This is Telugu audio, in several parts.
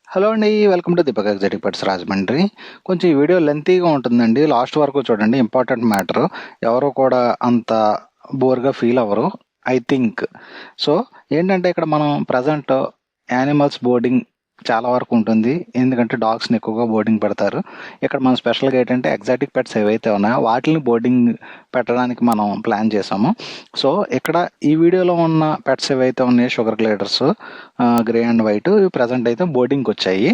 హలో అండి. Welcome to Deepak exotic pets Rajahmundry. కొంచెం ఈ వీడియో లెంతీగా ఉంటుందండి. లాస్ట్ వరకు చూడండి. Important matter. ఎవరు కూడా అంత బోర్‌గా ఫీల్ అవ్వరు. I think. సో, ఏంటంటే ఇక్కడ మనం ప్రెజెంట్ యానిమల్స్ బోర్డింగ్ చాలా వరకు ఉంటుంది. ఎందుకంటే డాగ్స్‌ని ఎక్కువగా బోర్డింగ్ పెడతారు. ఇక్కడ మనం స్పెషల్‌గా ఏంటంటే ఎగ్జాటిక్ పెట్స్ ఏవైతే ఉన్నాయో వాటిల్ని బోర్డింగ్ పెట్టడానికి మనం ప్లాన్ చేసాము. సో, ఇక్కడ ఈ వీడియోలో ఉన్న పెట్స్ ఏవైతే ఉన్నాయో sugar gliders, grey and white ఇవి ప్రెజెంట్ అయితే బోర్డింగ్కి వచ్చాయి.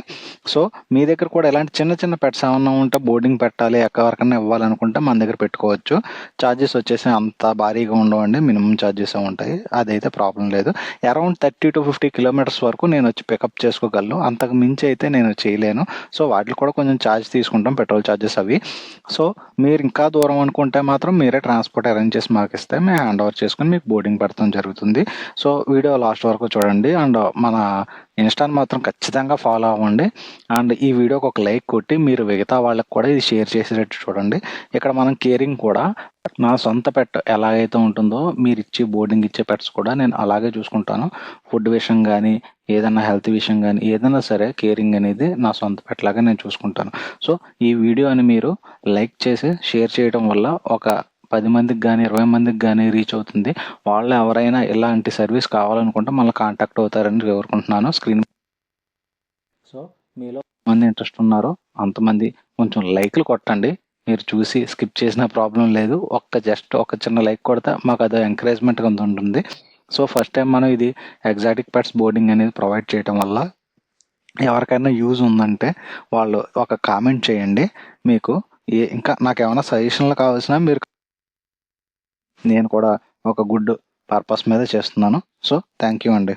సో మీ దగ్గర కూడా ఎలాంటి చిన్న చిన్న పెట్స్ ఏమన్నా ఉంటే బోర్డింగ్ పెట్టాలి, ఎవరికైనా ఇవ్వాలనుకుంటే మన దగ్గర పెట్టుకోవచ్చు. ఛార్జెస్ వచ్చేసి అంత భారీగా ఉండవండి, మినిమం ఛార్జెస్ ఉంటాయి. అదైతే ప్రాబ్లం లేదు. అరౌండ్ 30 to 50 కిలోమీటర్స్ వరకు నేను వచ్చి పికప్ చేసుకోగలను. అంతకు మించి అయితే నేను చేయలేను. సో వాటికి కూడా కొంచెం ఛార్జ్ తీసుకుంటాం, పెట్రోల్ ఛార్జెస్ అవి. సో మీరు ఇంకా దూరం అనుకుంటే మాత్రం మీరే ట్రాన్స్పోర్ట్ అరేంజ్ చేసి మాకు ఇస్తే మేము హ్యాండ్ ఓవర్ చేసుకుని మీకు బోర్డింగ్ పెడతాం జరుగుతుంది. సో వీడియో లాస్ట్ వరకు చూడండి. అండ్ మన ఇన్స్టాని మాత్రం ఖచ్చితంగా ఫాలో అవ్వండి. అండ్ ఈ వీడియోకి ఒక లైక్ కొట్టి మీరు మిగతా వాళ్ళకి కూడా ఇది షేర్ చేసేటట్టు చూడండి. ఇక్కడ మనం కేరింగ్ కూడా నా సొంత పెట్ ఎలాగైతే ఉంటుందో మీరు ఇచ్చి బోర్డింగ్ ఇచ్చే పెట్స్ కూడా నేను అలాగే చూసుకుంటాను. ఫుడ్ విషయం కానీ, ఏదైనా హెల్త్ విషయం కానీ, ఏదైనా సరే కేరింగ్ అనేది నా సొంత పెట్ లాగా నేను చూసుకుంటాను. సో ఈ వీడియోని మీరు లైక్ చేసి షేర్ చేయడం వల్ల ఒక 10 మందికి కానీ 20 మందికి కానీ రీచ్ అవుతుంది. వాళ్ళు ఎవరైనా ఇలాంటి సర్వీస్ కావాలనుకుంటే మళ్ళీ కాంటాక్ట్ అవుతారని కోరుకుంటున్నాను. స్క్రీన్ సో మీలో మంది ఇంట్రెస్ట్ ఉన్నారో అంతమంది కొంచెం లైక్లు కొట్టండి. మీరు చూసి స్కిప్ చేసిన ప్రాబ్లం లేదు. జస్ట్ ఒక చిన్న లైక్ కొడితే మాకు అది ఎంకరేజ్మెంట్గా ఉంటుంది. సో ఫస్ట్ టైం మనం ఇది ఎగ్జాటిక్ పెట్స్ బోర్డింగ్ అనేది ప్రొవైడ్ చేయడం వల్ల ఎవరికైనా యూజ్ ఉందంటే వాళ్ళు ఒక కామెంట్ చేయండి. మీకు ఇంకా నాకు ఏమైనా సజెషన్లు కావాల్సిన మీరు, నేను కూడా ఒక గుడ్ పర్పస్ మీద చేస్తున్నాను. సో థ్యాంక్ యూ అండి.